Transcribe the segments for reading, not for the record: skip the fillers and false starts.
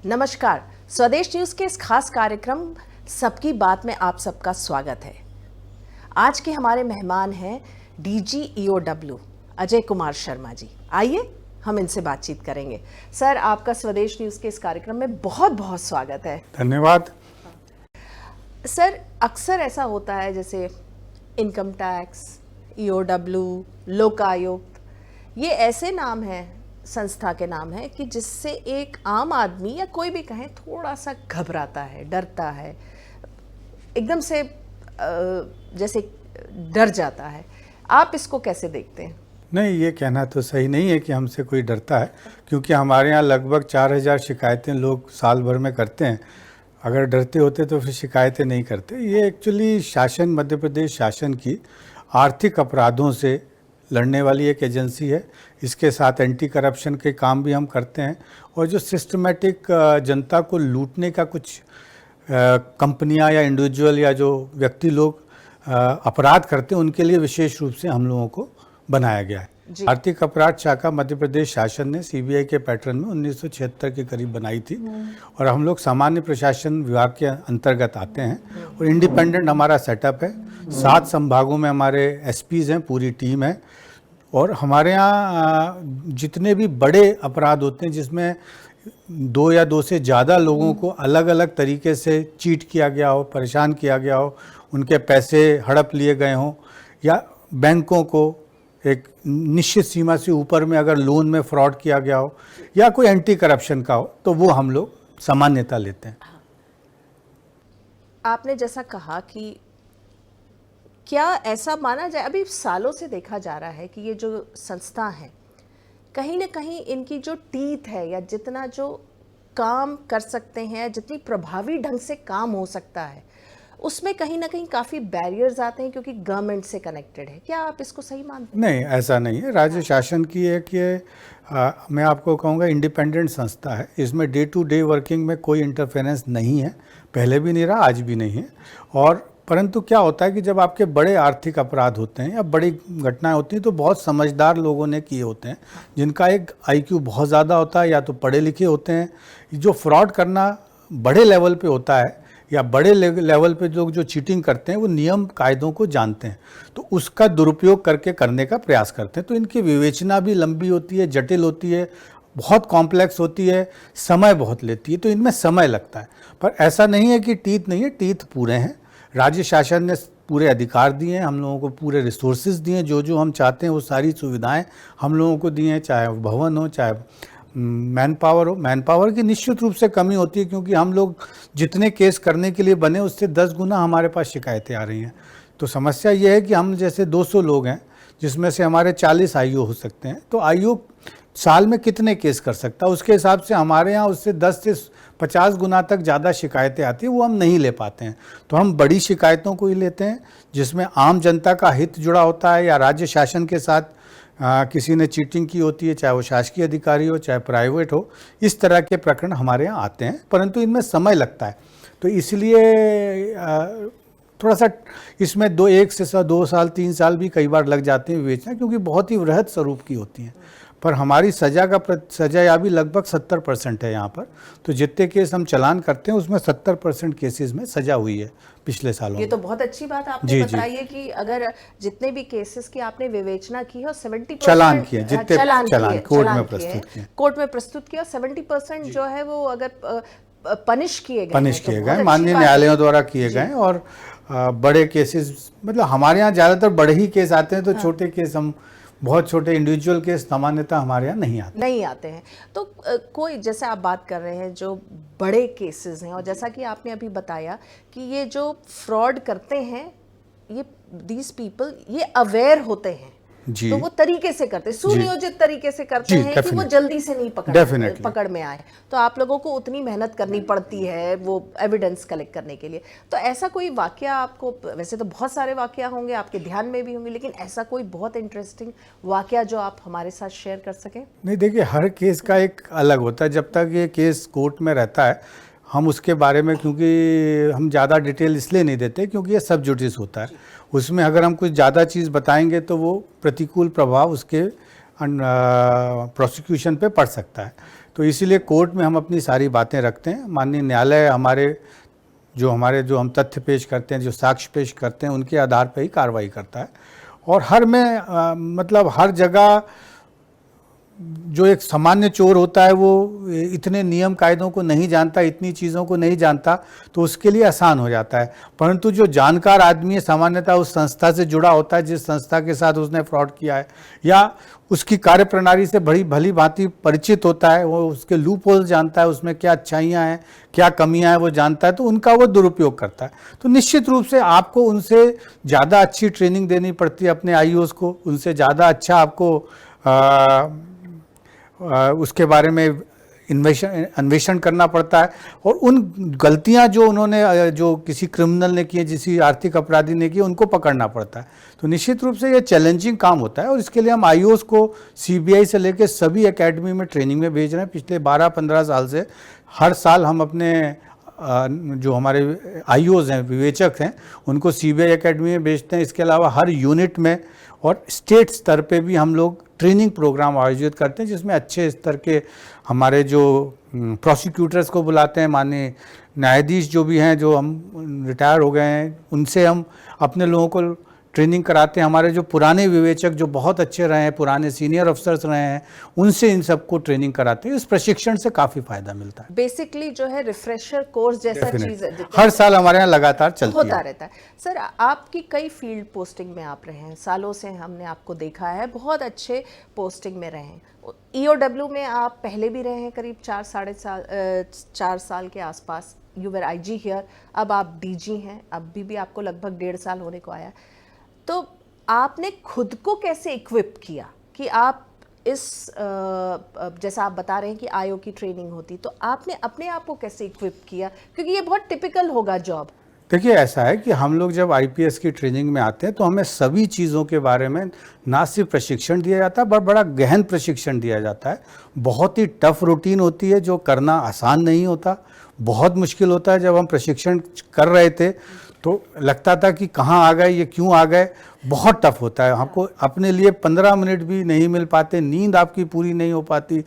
नमस्कार, स्वदेश न्यूज के इस खास कार्यक्रम सबकी बात में आप सबका स्वागत है। आज के हमारे मेहमान हैं डीजी ईओडब्ल्यू अजय कुमार शर्मा जी। आइए हम इनसे बातचीत करेंगे। सर, आपका स्वदेश न्यूज के इस कार्यक्रम में बहुत बहुत स्वागत है। धन्यवाद। सर, अक्सर ऐसा होता है जैसे इनकम टैक्स, ईओडब्ल्यू, लोकायुक्त, ये ऐसे नाम हैं, संस्था के नाम है कि जिससे एक आम आदमी या कोई भी कहें थोड़ा सा घबराता है, डरता है, एकदम से जैसे डर जाता है। आप इसको कैसे देखते हैं? नहीं, ये कहना तो सही नहीं है कि हमसे कोई डरता है, क्योंकि हमारे यहाँ लगभग 4000 शिकायतें लोग साल भर में करते हैं। अगर डरते होते तो फिर शिकायतें नहीं करते। ये एक्चुअली शासन, मध्य प्रदेश शासन की आर्थिक अपराधों से लड़ने वाली एक एजेंसी है। इसके साथ एंटी करप्शन के काम भी हम करते हैं, और जो सिस्टमेटिक जनता को लूटने का कुछ कंपनियां या इंडिविजुअल या जो व्यक्ति लोग अपराध करते हैं, उनके लिए विशेष रूप से हम लोगों को बनाया गया है। आर्थिक अपराध शाखा मध्य प्रदेश शासन ने सीबीआई के पैटर्न में 1976 के करीब बनाई थी, और हम लोग सामान्य प्रशासन विभाग के अंतर्गत आते हैं, और इंडिपेंडेंट हमारा सेटअप है। 7 संभागों में हमारे एसपीज हैं, पूरी टीम है, और हमारे यहाँ जितने भी बड़े अपराध होते हैं जिसमें 2 या 2 से ज़्यादा लोगों को अलग अलग तरीके से चीट किया गया हो, परेशान किया गया हो, उनके पैसे हड़प लिए गए हों, या बैंकों को एक निश्चित सीमा से ऊपर में अगर लोन में फ्रॉड किया गया हो, या कोई एंटी करप्शन का हो, तो वो हम लोग सामान्यता लेते हैं। आपने जैसा कहा कि क्या ऐसा माना जाए, अभी सालों से देखा जा रहा है कि ये जो संस्था है, कहीं ना कहीं इनकी जो टीथ है, या जितना जो काम कर सकते हैं, जितनी प्रभावी ढंग से काम हो सकता है, उसमें कहीं ना कहीं काफ़ी बैरियर्स आते हैं, क्योंकि गवर्नमेंट से कनेक्टेड है। क्या आप इसको सही मानते हैं? नहीं, ऐसा नहीं है। राज्य शासन की एक ये मैं आपको कहूँगा इंडिपेंडेंट संस्था है। इसमें डे टू डे वर्किंग में कोई इंटरफेरेंस नहीं है, पहले भी नहीं रहा, आज भी नहीं है। और परंतु क्या होता है कि जब आपके बड़े आर्थिक अपराध होते हैं या बड़ी घटनाएं होती हैं, तो बहुत समझदार लोगों ने किए होते हैं, जिनका एक आईक्यू बहुत ज़्यादा होता है, या तो पढ़े लिखे होते हैं। जो फ्रॉड करना बड़े लेवल पे होता है, या बड़े लेवल पे लोग जो चीटिंग करते हैं, वो नियम कायदों को जानते हैं, तो उसका दुरुपयोग करके करने का प्रयास करते हैं। तो इनकी विवेचना भी लंबी होती है, जटिल होती है, बहुत कॉम्प्लेक्स होती है, समय बहुत लेती है, तो इनमें समय लगता है। पर ऐसा नहीं है कि टीथ नहीं है, टीथ पूरे हैं। राज्य शासन ने पूरे अधिकार दिए हैं, हम लोगों को पूरे रिसोर्सेज दिए हैं, जो जो हम चाहते हैं वो सारी सुविधाएं हम लोगों को दी हैं, चाहे भवन हो, चाहे मैन पावर हो। मैन पावर की निश्चित रूप से कमी होती है, क्योंकि हम लोग जितने केस करने के लिए बने, उससे 10 गुना हमारे पास शिकायतें आ रही हैं। तो समस्या ये है कि हम जैसे 200 लोग हैं, जिसमें से हमारे 40 आईओ हो सकते हैं, तो आईओ साल में कितने केस कर सकता है, उसके हिसाब से हमारे यहाँ उससे 10 से 50 गुना तक ज़्यादा शिकायतें आती हैं, वो हम नहीं ले पाते हैं। तो हम बड़ी शिकायतों को ही लेते हैं, जिसमें आम जनता का हित जुड़ा होता है, या राज्य शासन के साथ किसी ने चीटिंग की होती है, चाहे वो शासकीय अधिकारी हो, चाहे प्राइवेट हो। इस तरह के प्रकरण हमारे यहाँ आते हैं, परंतु इनमें समय लगता है। तो इसलिए थोड़ा सा इसमें 1 से 2 साल 3 साल भी कई बार लग जाते हैं विवेचना, क्योंकि बहुत ही वृहद स्वरूप की होती हैं। पर हमारी सजायाबी लगभग 70% है यहाँ पर। तो जितने केस हम चालान करते हैं, उसमें 70% केसेस में सजा हुई है पिछले सालों में। ये तो बहुत अच्छी बात आपने बताई है कि अगर जितने भी केसेस की आपने विवेचना की हो, 70% चालान किए, जितने चालान कोर्ट में प्रस्तुत किया, 70% जो है वो अगर पनिश किए गए, माननीय न्यायालयों द्वारा किए गए। और बड़े केसेस, मतलब हमारे यहाँ ज़्यादातर बड़े ही केस आते हैं, तो छोटे केस, हम बहुत छोटे इंडिविजुअल केस सामान्यतः हमारे यहाँ नहीं आते हैं। तो कोई, जैसे आप बात कर रहे हैं जो बड़े केसेस हैं, और जैसा कि आपने अभी बताया कि ये जो फ्रॉड करते हैं, ये दीज पीपल ये अवेयर होते हैं, तो वो तरीके से करते हैं, सुनियोजित तरीके से करते हैं कि वो जल्दी से नहीं पकड़ में आए। तो आप लोगों को उतनी मेहनत करनी पड़ती है वो एविडेंस कलेक्ट करने के लिए। तो ऐसा कोई वाकया आपको, वैसे तो बहुत सारे वाकया होंगे, आपके ध्यान में भी होंगे, लेकिन ऐसा कोई बहुत इंटरेस्टिंग वाकया जो आप हमारे साथ शेयर कर सकें? नहीं, देखिए, हर केस का एक अलग होता है। जब तक ये केस कोर्ट में रहता है, हम उसके बारे में, क्योंकि हम ज़्यादा डिटेल इसलिए नहीं देते क्योंकि ये सब जुडिस होता है। उसमें अगर हम कुछ ज़्यादा चीज़ बताएंगे तो वो प्रतिकूल प्रभाव उसके प्रोसिक्यूशन पे पड़ सकता है। तो इसीलिए कोर्ट में हम अपनी सारी बातें रखते हैं। माननीय न्यायालय हमारे जो हम तथ्य पेश करते हैं, जो साक्ष्य पेश करते हैं, उनके आधार पर ही कार्रवाई करता है। और मतलब हर जगह जो एक सामान्य चोर होता है वो इतने नियम कायदों को नहीं जानता, इतनी चीज़ों को नहीं जानता, तो उसके लिए आसान हो जाता है। परंतु जो जानकार आदमी है, सामान्यतः उस संस्था से जुड़ा होता है जिस संस्था के साथ उसने फ्रॉड किया है, या उसकी कार्यप्रणाली से भली भांति परिचित होता है, वो उसके लूप होल जानता है, उसमें क्या अच्छाइयाँ हैं क्या कमियाँ हैं वो जानता है, तो उनका वो दुरुपयोग करता है। तो निश्चित रूप से आपको उनसे ज़्यादा अच्छी ट्रेनिंग देनी पड़ती है अपने आईओज़ को, उनसे ज़्यादा अच्छा आपको उसके बारे में अन्वेषण करना पड़ता है। और उन गलतियां जो उन्होंने जो किसी क्रिमिनल ने की है, किसी आर्थिक अपराधी ने की, उनको पकड़ना पड़ता है। तो निश्चित रूप से ये चैलेंजिंग काम होता है और इसके लिए हम आईओज़ को सीबीआई से लेकर सभी एकेडमी में ट्रेनिंग में भेज रहे हैं। पिछले 12-15 साल से हर साल हम अपने जो हमारे आईओज़ हैं, विवेचक हैं, उनको सीबीआई एकेडमी में भेजते हैं। इसके अलावा हर यूनिट में और स्टेट स्तर पे भी हम लोग ट्रेनिंग प्रोग्राम आयोजित करते हैं, जिसमें अच्छे स्तर के हमारे जो प्रोसिक्यूटर्स को बुलाते हैं, माननीय न्यायाधीश जो भी हैं, जो हम रिटायर हो गए हैं, उनसे हम अपने लोगों को ट्रेनिंग कराते हैं। हमारे जो पुराने विवेचक जो बहुत अच्छे रहे हैं, पुराने सीनियर अफसर्स रहे हैं, उनसे इन सबको ट्रेनिंग कराते हैं। इस प्रशिक्षण से काफ़ी फायदा मिलता है। बेसिकली जो है रिफ्रेशर कोर्स जैसा चीज़ हर साल हमारे यहाँ लगातार चलती होता रहता है। सर, आपकी कई फील्ड पोस्टिंग में आप रहे हैं, सालों से हमने आपको देखा है, बहुत अच्छे पोस्टिंग में रहे हैं। ईओडब्ल्यू में आप पहले भी रहे हैं, करीब 4 साल के आसपास। यू वर आईजी हियर, अब आप डीजी हैं, अभी भी आपको लगभग 1.5 साल होने को आया। तो आपने खुद को कैसे इक्विप किया कि आप इस जैसा आप बता रहे हैं कि आईओ की ट्रेनिंग होती, तो आपने अपने आप को कैसे इक्विप किया, क्योंकि ये बहुत टिपिकल होगा जॉब? देखिए, ऐसा है कि हम लोग जब आईपीएस की ट्रेनिंग में आते हैं तो हमें सभी चीज़ों के बारे में ना सिर्फ प्रशिक्षण दिया जाता है, बड़ा गहन प्रशिक्षण दिया जाता है। बहुत ही टफ रूटीन होती है, जो करना आसान नहीं होता, बहुत मुश्किल होता है। जब हम प्रशिक्षण कर रहे थे तो लगता था कि कहाँ आ गए, ये क्यों आ गए। बहुत टफ होता है, आपको अपने लिए 15 मिनट भी नहीं मिल पाते, नींद आपकी पूरी नहीं हो पाती।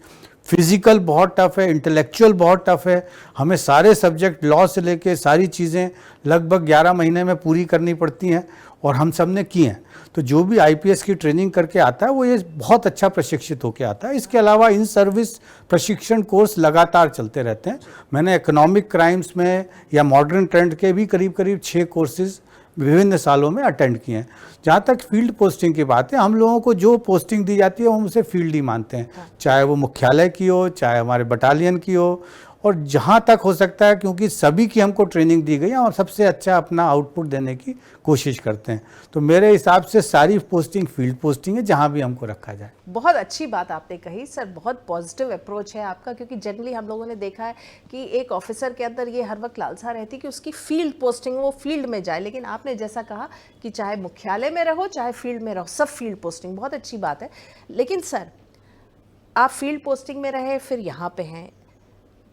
फिजिकल बहुत टफ है, इंटेलेक्चुअल बहुत टफ है। हमें सारे सब्जेक्ट लॉ से लेके सारी चीज़ें लगभग 11 महीने में पूरी करनी पड़ती हैं, और हम सब ने की हैं। तो जो भी आईपीएस की ट्रेनिंग करके आता है वो ये बहुत अच्छा प्रशिक्षित होकर आता है। इसके अलावा इन सर्विस प्रशिक्षण कोर्स लगातार चलते रहते हैं। मैंने इकोनॉमिक क्राइम्स में या मॉडर्न ट्रेंड के भी करीब 6 कोर्सेज विभिन्न सालों में अटेंड किए हैं। जहाँ तक फील्ड पोस्टिंग की बात है, हम लोगों को जो पोस्टिंग दी जाती है हम उसे फील्ड ही मानते हैं, चाहे वो मुख्यालय की हो, चाहे हमारे बटालियन की हो। और जहाँ तक हो सकता है, क्योंकि सभी की हमको ट्रेनिंग दी गई है, हम सबसे अच्छा अपना आउटपुट देने की कोशिश करते हैं। तो मेरे हिसाब से सारी पोस्टिंग फील्ड पोस्टिंग है, जहाँ भी हमको रखा जाए। बहुत अच्छी बात आपने कही सर, बहुत पॉजिटिव अप्रोच है आपका, क्योंकि जनरली हम लोगों ने देखा है कि एक ऑफिसर के अंदर ये हर वक्त लालसा रहती कि उसकी फील्ड पोस्टिंग, वो फील्ड में जाए। लेकिन आपने जैसा कहा कि चाहे मुख्यालय में रहो चाहे फील्ड में रहो, सब फील्ड पोस्टिंग, बहुत अच्छी बात है। लेकिन सर, आप फील्ड पोस्टिंग में रहे, फिर यहाँ पे हैं,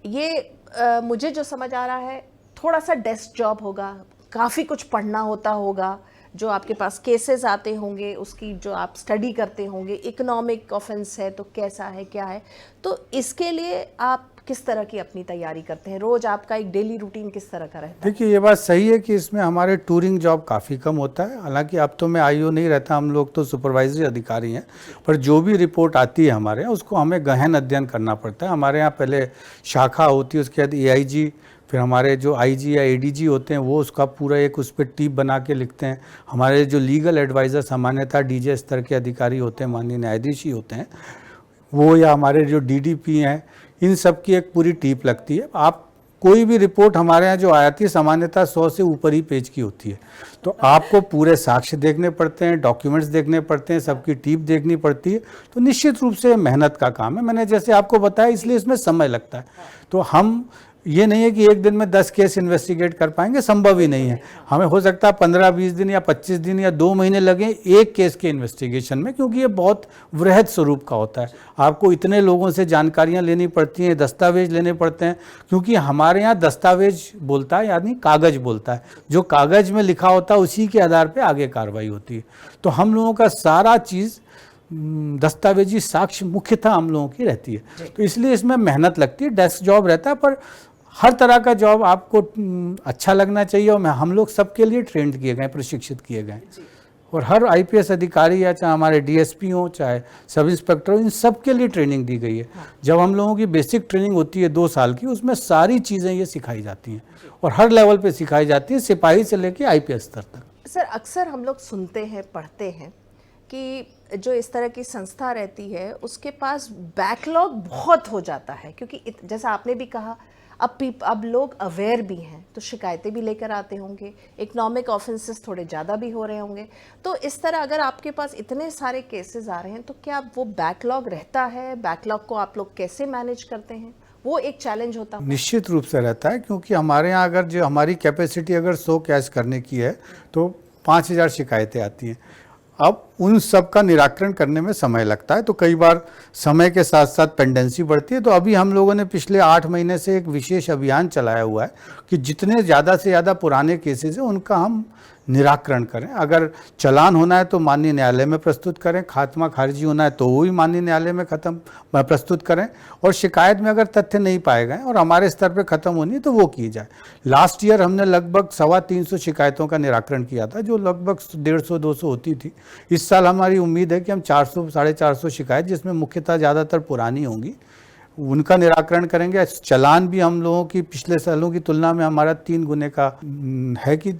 ये मुझे जो समझ आ रहा है थोड़ा सा डेस्क जॉब होगा, काफ़ी कुछ पढ़ना होता होगा, जो आपके पास केसेस आते होंगे उसकी जो आप स्टडी करते होंगे, इकोनॉमिक ऑफेंस है तो कैसा है क्या है, तो इसके लिए आप किस तरह की अपनी तैयारी करते हैं? रोज आपका एक डेली रूटीन किस तरह का रहता है? देखिए, ये बात सही है कि इसमें हमारे टूरिंग जॉब काफ़ी कम होता है। हालांकि अब तो मैं आईओ नहीं रहता, हम लोग तो सुपरवाइजरी अधिकारी हैं, पर जो भी रिपोर्ट आती है हमारे यहाँ उसको हमें गहन अध्ययन करना पड़ता है। हमारे यहाँ पहले शाखा होती है, उसके बाद एआईजी, फिर हमारे जो आईजी या एडीजी होते हैं वो उसका पूरा एक उस पर टीप बना के लिखते हैं। हमारे जो लीगल एडवाइज़र सामान्यतः डीजे स्तर के अधिकारी होते हैं, माननीय न्यायाधीश ही होते हैं वो, या हमारे जो डीडीपी हैं, इन सब की एक पूरी टीप लगती है। आप कोई भी रिपोर्ट हमारे यहाँ जो आती है सामान्यतः 100 से ऊपर ही पेज की होती है। तो आपको पूरे साक्ष्य देखने पड़ते हैं, डॉक्यूमेंट्स देखने पड़ते हैं, सबकी टीप देखनी पड़ती है। तो निश्चित रूप से मेहनत का काम है, मैंने जैसे आपको बताया, इसलिए इसमें समय लगता है। तो हम ये नहीं है कि एक दिन में 10 केस इन्वेस्टिगेट कर पाएंगे, संभव ही नहीं है। हमें हो सकता है 15-20 दिन या 25 दिन या 2 महीने लगे एक केस के इन्वेस्टिगेशन में, क्योंकि ये बहुत वृहद स्वरूप का होता है। आपको इतने लोगों से जानकारियां लेनी पड़ती हैं, दस्तावेज लेने पड़ते हैं, क्योंकि हमारे यहाँ दस्तावेज बोलता है, यानी कागज़ बोलता है। जो कागज़ में लिखा होता है उसी के आधार पर आगे कार्रवाई होती है। तो हम लोगों का सारा चीज़ दस्तावेजी साक्ष्य मुख्यतः हम लोगों की रहती है। तो इसलिए इसमें मेहनत लगती है, डेस्क जॉब रहता है, पर हर तरह का जॉब आपको अच्छा लगना चाहिए। और हम लोग सबके लिए ट्रेंड किए गए, प्रशिक्षित किए गए। और हर आईपीएस अधिकारी या चाहे हमारे डीएसपी हो, चाहे सब इंस्पेक्टर हो, इन सब के लिए ट्रेनिंग दी गई है। जब हम लोगों की बेसिक ट्रेनिंग होती है 2 साल की, उसमें सारी चीज़ें ये सिखाई जाती हैं और हर लेवल पे सिखाई जाती है, सिपाही से लेके आईपीएस स्तर तक। सर, अक्सर हम लोग सुनते हैं, पढ़ते हैं कि जो इस तरह की संस्था रहती है उसके पास बैकलॉग बहुत हो जाता है, क्योंकि जैसा आपने भी कहा, अब लोग अवेयर भी हैं तो शिकायतें भी लेकर आते होंगे, इकोनॉमिक ऑफेंसेस थोड़े ज़्यादा भी हो रहे होंगे। तो इस तरह अगर आपके पास इतने सारे केसेस आ रहे हैं तो क्या वो बैकलॉग रहता है? बैकलॉग को आप लोग कैसे मैनेज करते हैं? वो एक चैलेंज होता है। निश्चित रूप से रहता है, क्योंकि हमारे यहाँ अगर जो हमारी कैपेसिटी अगर 100 कैच करने की है तो 5000 शिकायतें आती हैं। अब उन सब का निराकरण करने में समय लगता है, तो कई बार समय के साथ साथ पेंडेंसी बढ़ती है। तो अभी हम लोगों ने पिछले 8 महीने से एक विशेष अभियान चलाया हुआ है कि जितने ज़्यादा से ज़्यादा पुराने केसेस हैं उनका हम निराकरण करें। अगर चालान होना है तो माननीय न्यायालय में प्रस्तुत करें, खात्मा खारिजी होना है तो वो भी माननीय न्यायालय में प्रस्तुत करें, और शिकायत में अगर तथ्य नहीं पाए गए और हमारे स्तर पे ख़त्म होनी है तो वो की जाए। लास्ट ईयर हमने लगभग 350 शिकायतों का निराकरण किया था, जो लगभग 150-200 होती थी। इस साल हमारी उम्मीद है कि हम 400-450 शिकायत, जिसमें मुख्यतः ज़्यादातर पुरानी होंगी, उनका निराकरण करेंगे। चालान भी हम लोगों की पिछले सालों की तुलना में हमारा 3 गुने का है कि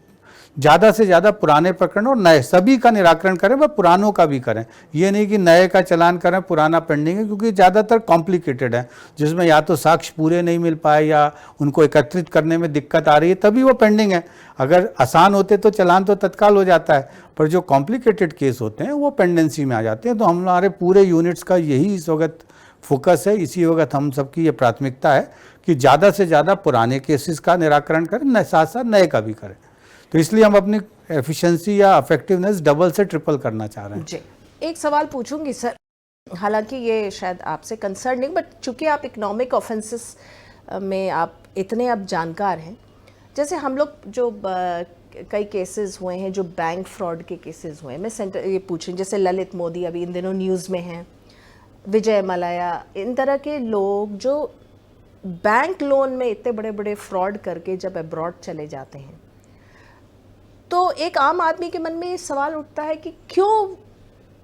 ज़्यादा से ज़्यादा पुराने प्रकरण और नए सभी का निराकरण करें, वह पुरानों का भी करें। ये नहीं कि नए का चालान करें, पुराना पेंडिंग है, क्योंकि ज़्यादातर कॉम्प्लिकेटेड है, जिसमें या तो साक्ष्य पूरे नहीं मिल पाए या उनको एकत्रित करने में दिक्कत आ रही है, तभी वो पेंडिंग है। अगर आसान होते तो चालान तो तत्काल हो जाता है, पर जो कॉम्प्लिकेटेड केस होते हैं वो पेंडेंसी में आ जाते हैं। तो हमारे पूरे यूनिट्स का यही इस वक्त फोकस है, इसी वक्त हम सबकी ये प्राथमिकता है कि ज़्यादा से ज़्यादा पुराने केसेस का निराकरण करें, साथ साथ नए का भी करें। तो इसलिए हम अपनी एफिशिएंसी या इफेक्टिवनेस डबल से ट्रिपल करना चाह रहे हैं। जी, एक सवाल पूछूंगी सर, हालांकि ये शायद आपसे कंसर्न नहीं, बट चूंकि आप इकोनॉमिक ऑफेंसेस में आप इतने अब जानकार हैं, जैसे हम लोग जो कई केसेस हुए हैं, जो बैंक फ्रॉड के केसेस हुए हैं, मैं ये पूछ रही, जैसे ललित मोदी अभी इन दिनों न्यूज़ में हैं, विजय मल्ल्या, इन तरह के लोग जो बैंक लोन में इतने बड़े बड़े फ्रॉड करके जब अब्रॉड चले जाते हैं, तो एक आम आदमी के मन में ये सवाल उठता है कि क्यों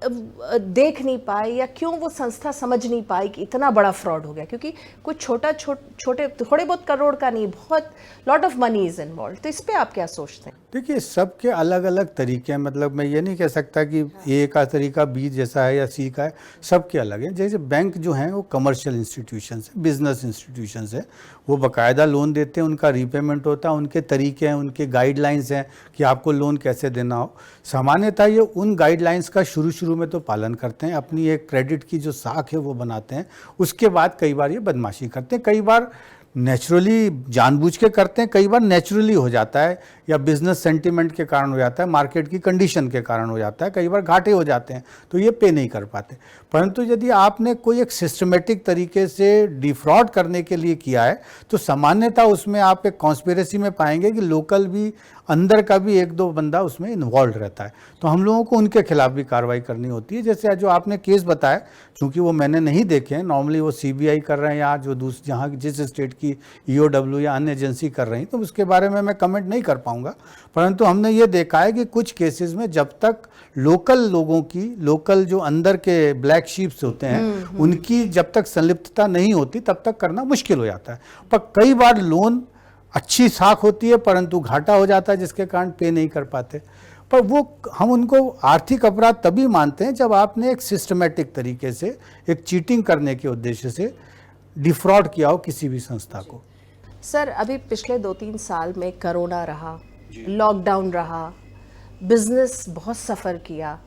देख नहीं पाए या क्यों वो संस्था समझ नहीं पाई कि इतना बड़ा फ्रॉड हो गया, क्योंकि कुछ छोटे थोड़े बहुत करोड़ का नहीं, बहुत lot of money is involve. तो इस पे आप क्या सोचते हैं? देखिए, सबके अलग अलग तरीके हैं, मतलब मैं ये नहीं कह सकता कि ए का तरीका बी जैसा है या सी का है, सबके अलग है। जैसे बैंक जो हैं वो कमर्शियल इंस्टीट्यूशंस है, बिजनेस इंस्टीट्यूशंस है, वो बाकायदा लोन देते हैं, उनका रीपेमेंट होता है, उनके तरीके हैं, उनके गाइडलाइंस हैं कि आपको लोन कैसे देना हो। सामान्यतः ये उन गाइडलाइंस का शुरू में तो पालन करते हैं, अपनी एक क्रेडिट की जो साख है वो बनाते हैं, उसके बाद कई बार ये बदमाशी करते हैं, कई बार नेचुरली जानबूझ के करते हैं, कई बार नेचुरली हो जाता है या बिजनेस सेंटीमेंट के कारण हो जाता है, मार्केट की कंडीशन के कारण हो जाता है, कई बार घाटे हो जाते हैं तो ये पे नहीं कर पाते। परंतु यदि आपने कोई एक सिस्टमेटिक तरीके से डिफ्रॉड करने के लिए किया है तो सामान्यतः उसमें आप एक कॉन्स्पिरेसी में पाएंगे कि लोकल भी, अंदर का भी 1-2 बंदा उसमें इन्वॉल्व रहता है। तो हम लोगों को उनके खिलाफ भी कार्रवाई करनी होती है। जैसे जो आपने केस बताया, चूँकि वो मैंने नहीं देखे हैं, नॉर्मली वो सीबीआई कर रहे हैं या जो जहाँ जिस स्टेट की ईओडब्ल्यू या अन्य एजेंसी कर रही, तो उसके बारे में मैं कमेंट नहीं कर पाऊंगा। परंतु हमने ये देखा है कि कुछ केसेस में जब तक लोकल लोगों की, लोकल जो अंदर के ब्लैक शीप्स होते हैं, उनकी जब तक संलिप्तता नहीं होती तब तक करना मुश्किल हो जाता है। पर कई बार लोन अच्छी साख होती है परंतु घाटा हो जाता है, जिसके कारण पे नहीं कर पाते। पर वो हम उनको आर्थिक अपराध तभी मानते हैं जब आपने एक सिस्टमेटिक तरीके से एक चीटिंग करने के उद्देश्य से डिफ्रॉड किया हो किसी भी संस्था को। सर, अभी पिछले 2-3 साल में कोरोना रहा, लॉकडाउन रहा, बिजनेस बहुत सफ़र किया,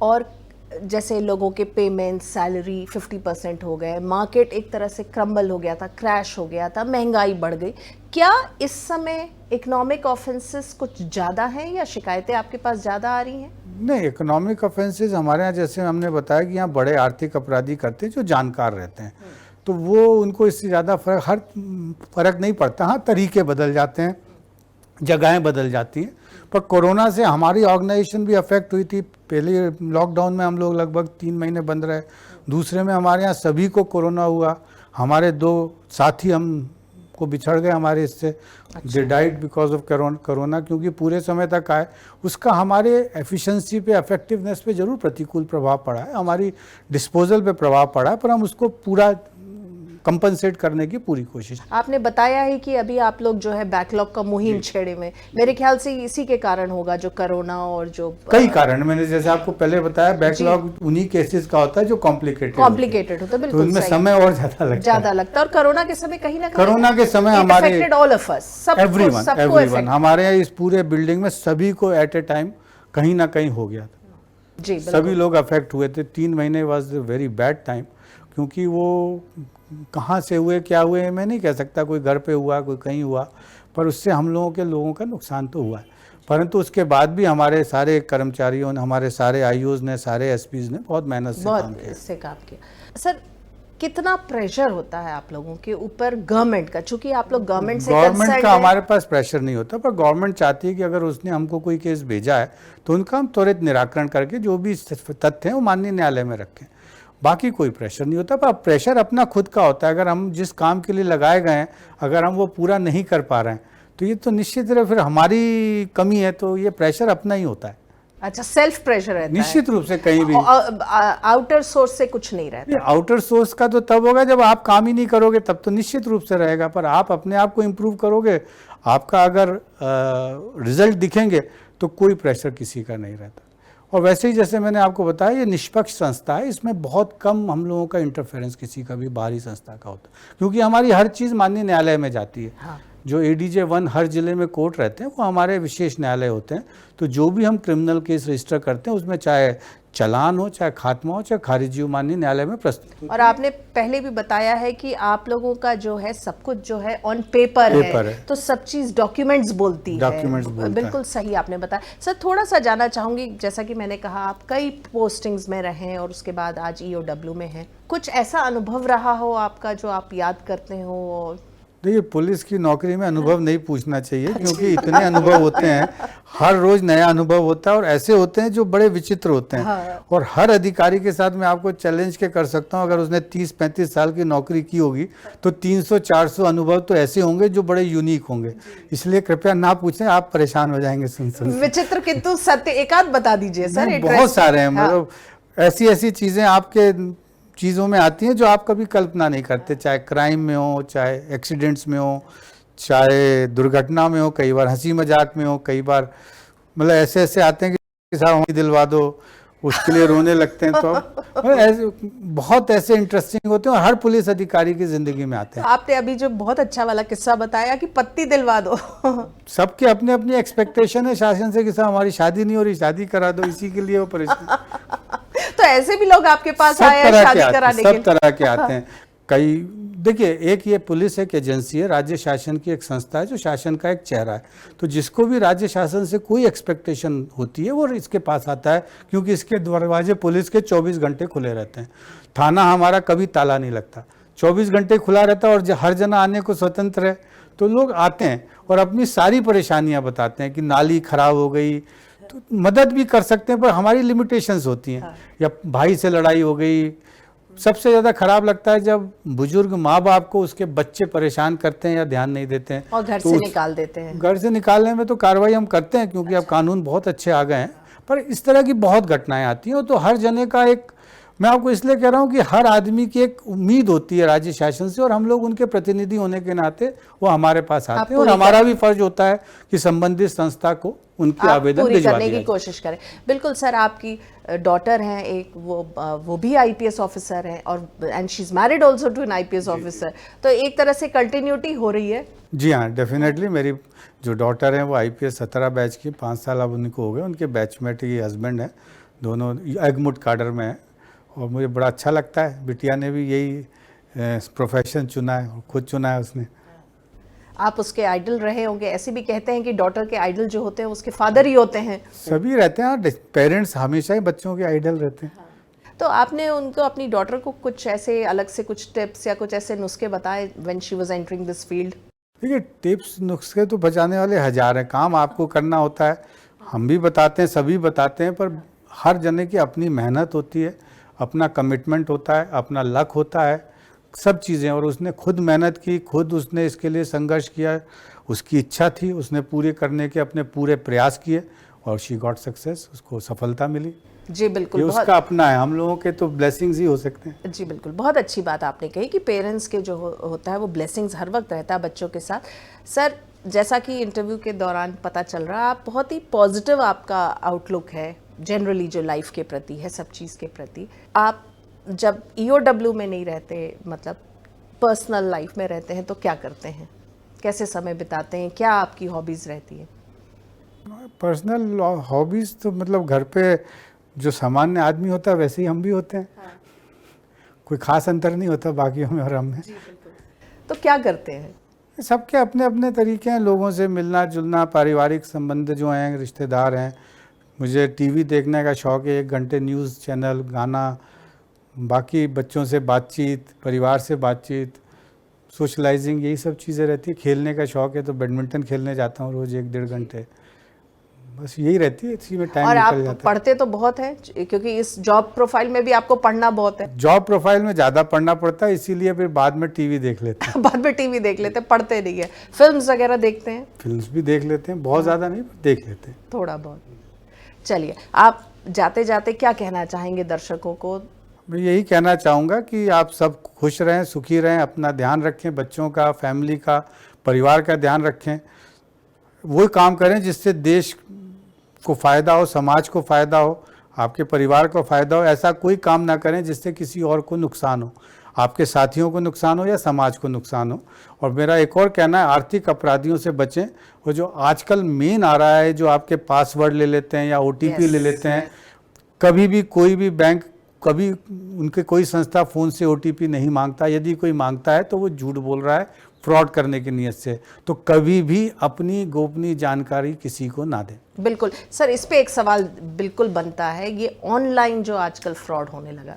और जैसे लोगों के पेमेंट, सैलरी 50% हो गए, मार्केट एक तरह से क्रम्बल हो गया था, क्रैश हो गया था, महंगाई बढ़ गई। क्या इस समय इकोनॉमिक ऑफेंसेस कुछ ज़्यादा हैं या शिकायतें आपके पास ज़्यादा आ रही हैं? नहीं, इकोनॉमिक ऑफेंसेस हमारे यहाँ, जैसे हमने बताया कि यहाँ बड़े आर्थिक अपराधी करते हैं जो जानकार रहते हैं, तो वो उनको इससे ज़्यादा फ़र्क नहीं पड़ता। हाँ, तरीके बदल जाते हैं, जगहें बदल जाती हैं। पर कोरोना से हमारी ऑर्गेनाइजेशन भी अफेक्ट हुई थी। पहले लॉकडाउन में हम लोग लगभग 3 महीने बंद रहे, दूसरे में हमारे यहाँ सभी को कोरोना हुआ। हमारे 2 साथी हम को बिछड़ गए हमारे इससे, they died because of corona, क्योंकि पूरे समय तक आए। उसका हमारे एफिशिएंसी पे, इफेक्टिवनेस पे जरूर प्रतिकूल प्रभाव पड़ा है, हमारी डिस्पोजल पे प्रभाव पड़ा है, पर हम उसको पूरा कंपनसेट करने की पूरी कोशिश। आपने बताया है कि अभी आप लोग जो है बैकलॉग का मुहिम छेड़े में, मेरे ख्याल से इसी के कारण होगा, जो कोरोना और जो कई कारण, मैंने जैसे आपको पहले बताया, बैकलॉग उन्हीं केसेस का होता है जो कॉम्प्लिकेटेड होता है, बिल्कुल तो उनमें समय और ज्यादा लगता है। और कोरोना के समय कहीं ना कहीं, कोरोना के समय हमारे ऑल ऑफ अस, एवरीवन हमारे इस पूरे बिल्डिंग में सभी को एट ए टाइम कहीं ना कहीं हो गया था जी, सभी लोग अफेक्ट हुए थे। 3 महीने वाज वेरी बैड टाइम, क्योंकि वो कहाँ से हुए, क्या हुए, मैं नहीं कह सकता, कोई घर पे हुआ, कोई कहीं हुआ, पर उससे हम लोगों का नुकसान तो हुआ है। परंतु उसके बाद भी हमारे सारे कर्मचारियों ने, हमारे सारे आईओज ने, सारे एसपीज ने बहुत मेहनत से काम किया। सर, कितना प्रेशर होता है आप लोगों के ऊपर गवर्नमेंट का, चूंकि आप लोग गवर्नमेंट का हमारे पास प्रेशर नहीं होता, पर गवर्नमेंट चाहती है कि अगर उसने हमको कोई केस भेजा है तो उनका हम त्वरित निराकरण करके जो भी तथ्य हैं वो माननीय न्यायालय में रखें। बाकी कोई प्रेशर नहीं होता, पर प्रेशर अपना खुद का होता है। अगर हम जिस काम के लिए लगाए गए हैं, अगर हम वो पूरा नहीं कर पा रहे हैं, तो ये तो निश्चित तरह फिर हमारी कमी है, तो ये प्रेशर अपना ही होता है। अच्छा, सेल्फ प्रेशर रहता है निश्चित रूप से, कहीं भी आउटर सोर्स से कुछ नहीं रहता। आउटर सोर्स का तो तब होगा जब आप काम ही नहीं करोगे, तब तो निश्चित रूप से रहेगा, पर आप अपने आप को इम्प्रूव करोगे, आपका अगर रिजल्ट दिखेंगे तो कोई प्रेशर किसी का नहीं रहता। और वैसे ही जैसे मैंने आपको बताया, ये निष्पक्ष संस्था है, इसमें बहुत कम हम लोगों का इंटरफेरेंस किसी का भी बाहरी संस्था का होता है, क्योंकि हमारी हर चीज़ माननीय न्यायालय में जाती है। हाँ। जो ADJ 1 हर जिले में कोर्ट रहते हैं, वो हमारे विशेष न्यायालय होते हैं। तो जो भी हम क्रिमिनल केस रजिस्टर करते हैं, उसमें चाहे चालान हो, चाहे खात्मा हो, चाहे खारिजी हो, माननीय न्यायालय में प्रस्तुत। और आपने पहले भी बताया है कि आप लोगों का जो है सब कुछ जो है ऑन पेपर है, तो सब चीज डॉक्यूमेंट्स बोलती है। बिल्कुल सही आपने बताया। सर, थोड़ा सा जानना चाहूंगी, जैसा कि मैंने कहा आप कई पोस्टिंग्स में रहे और उसके बाद आज EOW में हैं, कुछ ऐसा अनुभव रहा हो आपका जो आप याद करते हो? देखिए, पुलिस की नौकरी में अनुभव नहीं पूछना चाहिए, क्योंकि इतने अनुभव होते हैं, हर रोज नया अनुभव होता है, और ऐसे होते हैं जो बड़े विचित्र होते हैं। हाँ। और हर अधिकारी के साथ मैं आपको चैलेंज के कर सकता हूं, अगर उसने 30-35 साल की नौकरी की होगी तो 300-400 अनुभव तो ऐसे होंगे जो बड़े यूनिक होंगे। इसलिए कृपया ना पूछें, आप परेशान हो जाएंगे सुन। विचित्र किंतु सत्य एकाध बता दीजिए सर। बहुत सारे हैं, मतलब ऐसी चीजें आपके चीज़ों में आती हैं जो आप कभी कल्पना नहीं करते, चाहे क्राइम में हो, चाहे एक्सीडेंट्स में हो, चाहे दुर्घटना में हो, कई बार हंसी मजाक में हो, कई बार मतलब ऐसे आते हैं कि साहब हमें दिलवा दो, उसके लिए रोने लगते हैं। तो ऐसे बहुत ऐसे इंटरेस्टिंग होते हैं, और हर पुलिस अधिकारी की जिंदगी में आते हैं। आपने अभी जो बहुत अच्छा वाला किस्सा बताया कि पत्ती दिलवा दो, सबके अपने अपनी एक्सपेक्टेशन है शासन से कि साहब हमारी शादी नहीं हो रही, शादी करा दो, इसी के लिए वो परेशान। तो ऐसे भी लोग आपके पास आए हैं शादी कराने के लिए? सब तरह के आते हैं। कई, देखिए, एक ये पुलिस एक एजेंसी है, राज्य शासन की एक संस्था है जो शासन का एक चेहरा है, तो जिसको भी राज्य शासन से कोई एक्सपेक्टेशन होती है वो इसके पास आता है, क्योंकि इसके दरवाजे पुलिस के 24 घंटे खुले रहते हैं। थाना हमारा कभी ताला नहीं लगता, 24 घंटे खुला रहता है, और हर जना आने को स्वतंत्र है। तो लोग आते हैं और अपनी सारी परेशानियां बताते हैं कि नाली खराब हो गई, तो मदद भी कर सकते हैं, पर हमारी लिमिटेशंस होती हैं। या भाई से लड़ाई हो गई। सबसे ज़्यादा खराब लगता है जब बुजुर्ग माँ बाप को उसके बच्चे परेशान करते हैं या ध्यान नहीं देते हैं, और घर से निकाल देते हैं। घर से निकालने में तो कार्रवाई हम करते हैं, क्योंकि अब कानून बहुत अच्छे आ गए हैं, पर इस तरह की बहुत घटनाएं आती हैं। तो हर जने का एक, मैं आपको इसलिए कह रहा हूँ कि हर आदमी की एक उम्मीद होती है राज्य शासन से, और हम लोग उनके प्रतिनिधि होने के नाते वो हमारे पास आते हैं, और हमारा भी फर्ज होता है कि संबंधित संस्था को उनकी आवेदन पूरी करने की कोशिश करें। बिल्कुल सर, आपकी डॉटर हैं एक, वो भी IPS ऑफिसर हैं, और and she is married also to an IPS officer, तो एक तरह से कंटिन्यूटी हो रही है। जी हाँ, डेफिनेटली। मेरी जो डॉटर हैं वो IPS 17 बैच की, 5 साल अब उनको हो गए। उनके बैचमेट ही हस्बैंड हैं, दोनों एगमुट काडर में हैं, और मुझे बड़ा अच्छा लगता है। बिटिया ने भी यही प्रोफेशन चुना है, और खुद चुना है उसने। आप उसके आइडल रहे होंगे, ऐसे भी कहते हैं कि डॉटर के आइडल जो होते हैं उसके फादर ही होते हैं। सभी रहते हैं, पेरेंट्स हमेशा ही बच्चों के आइडल रहते हैं। तो आपने उनको, अपनी डॉटर को कुछ ऐसे अलग से कुछ टिप्स या कुछ ऐसे नुस्खे बताए when she was entering this field? देखिए, टिप्स नुस्खे तो बचाने वाले हजार हैं, काम आपको करना होता है। हम भी बताते हैं, सभी बताते हैं, पर हर जने की अपनी मेहनत होती है, अपना कमिटमेंट होता है, अपना लक होता है, सब चीज़ें। और उसने खुद मेहनत की, खुद उसने इसके लिए संघर्ष किया, उसकी इच्छा थी, उसने पूरे करने के अपने पूरे प्रयास किए और शी गॉट सक्सेस, उसको सफलता मिली। जी बिल्कुल, ये उसका अपना है, हम लोगों के तो ब्लेसिंग्स ही हो सकते हैं। जी बिल्कुल, बहुत अच्छी बात आपने कही कि पेरेंट्स के जो होता है वो ब्लेसिंग्स हर वक्त रहता है बच्चों के साथ। सर, जैसा कि इंटरव्यू के दौरान पता चल रहा है, आप बहुत ही पॉजिटिव आपका आउटलुक है जनरली जो लाइफ के प्रति है, सब चीज़ के प्रति। आप जब ईओडब्ल्यू में नहीं रहते, मतलब पर्सनल लाइफ में रहते हैं, तो क्या करते हैं, कैसे समय बिताते हैं, क्या आपकी हॉबीज़ रहती है? पर्सनल हॉबीज़ तो मतलब घर पे जो सामान्य आदमी होता है वैसे ही हम भी होते हैं। हाँ। कोई खास अंतर नहीं होता बाकियों में और हम में। तो क्या करते हैं? सबके अपने अपने तरीके हैं, लोगों से मिलना जुलना, पारिवारिक संबंध जो हैं, रिश्तेदार हैं। मुझे टीवी देखने का शौक़ है, 1 घंटे न्यूज़ चैनल, गाना, बाकी बच्चों से बातचीत, परिवार से बातचीत, सोशलाइजिंग, यही सब चीज़ें रहती है। खेलने का शौक़ है तो बैडमिंटन खेलने जाता हूँ रोज़ 1-1.5 घंटे, बस यही रहती है, इसी में टाइम और निकल आप जाता है। पढ़ते तो बहुत हैं, क्योंकि इस जॉब प्रोफाइल में भी आपको पढ़ना बहुत है। जॉब प्रोफाइल में ज़्यादा पढ़ना पड़ता है, इसीलिए फिर बाद में टीवी देख लेते हैं। बाद में टीवी देख लेते हैं, पढ़ते नहीं है। फिल्म्स वगैरह देखते हैं? फिल्म्स भी देख लेते हैं, बहुत ज़्यादा नहीं, देख लेते हैं थोड़ा बहुत। चलिए, आप जाते जाते क्या कहना चाहेंगे दर्शकों को? मैं यही कहना चाहूँगा कि आप सब खुश रहें, सुखी रहें, अपना ध्यान रखें, बच्चों का, फैमिली का, परिवार का ध्यान रखें। वो काम करें जिससे देश को फ़ायदा हो, समाज को फ़ायदा हो, आपके परिवार को फ़ायदा हो। ऐसा कोई काम ना करें जिससे किसी और को नुकसान हो, आपके साथियों को नुकसान हो या समाज को नुकसान हो। और मेरा एक और कहना है, आर्थिक अपराधियों से बचें। वो जो आजकल मेन आ रहा है, जो आपके पासवर्ड ले लेते हैं या OTP ले लेते हैं। कभी भी कोई भी बैंक, कभी उनके कोई संस्था फ़ोन से OTP नहीं मांगता। यदि कोई मांगता है तो वो झूठ बोल रहा है, फ्रॉड करने की नीयत से। तो कभी भी अपनी गोपनीय जानकारी किसी को ना दें। बिल्कुल सर, इस पे एक सवाल बिल्कुल बनता है, ये ऑनलाइन जो आजकल फ्रॉड होने लगा,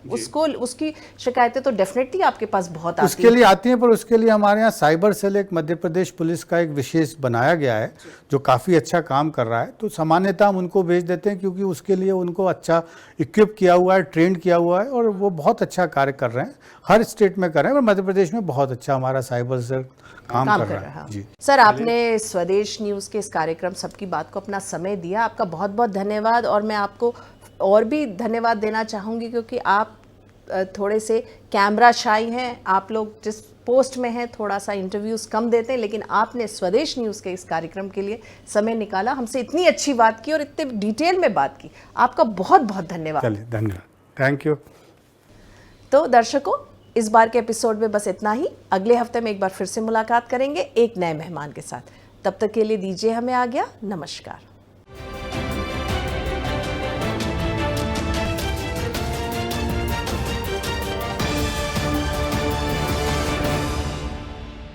उसकी शिकायतें तो डेफिनेटली आपके पास बहुत आती हैं। उसके लिए आती हैं, पर उसके लिए हमारे यहाँ साइबर सेल, एक मध्य प्रदेश पुलिस का एक विशेष बनाया गया है जो काफ़ी अच्छा काम कर रहा है। तो सामान्यतः हम उनको भेज देते हैं, क्योंकि उसके लिए उनको अच्छा इक्विप किया हुआ है, ट्रेंड किया हुआ है, और वो बहुत अच्छा कार्य कर रहे हैं। हर स्टेट में कर रहे हैं, पर मध्य प्रदेश में बहुत अच्छा हमारा साइबर सेल काम कर रहा है। हाँ। जी सर, आपने स्वदेश न्यूज़ के इस कार्यक्रम सबकी बात को अपना समय दिया, आपका बहुत बहुत धन्यवाद। और मैं आपको और भी धन्यवाद देना चाहूँगी, क्योंकि आप थोड़े से कैमरा शाई हैं। आप लोग जिस पोस्ट में हैं थोड़ा सा इंटरव्यूज़ कम देते हैं, लेकिन आपने स्वदेश न्यूज़ के इस कार्यक्रम के लिए समय निकाला, हमसे इतनी अच्छी बात की और इतने डिटेल में बात की। आपका बहुत बहुत धन्यवाद। चलिए, धन्यवाद, थैंक यू। तो दर्शकों, इस बार के एपिसोड में बस इतना ही। अगले हफ्ते में एक बार फिर से मुलाकात करेंगे एक नए मेहमान के साथ। तब तक के लिए दीजिए हमें आज्ञा। नमस्कार।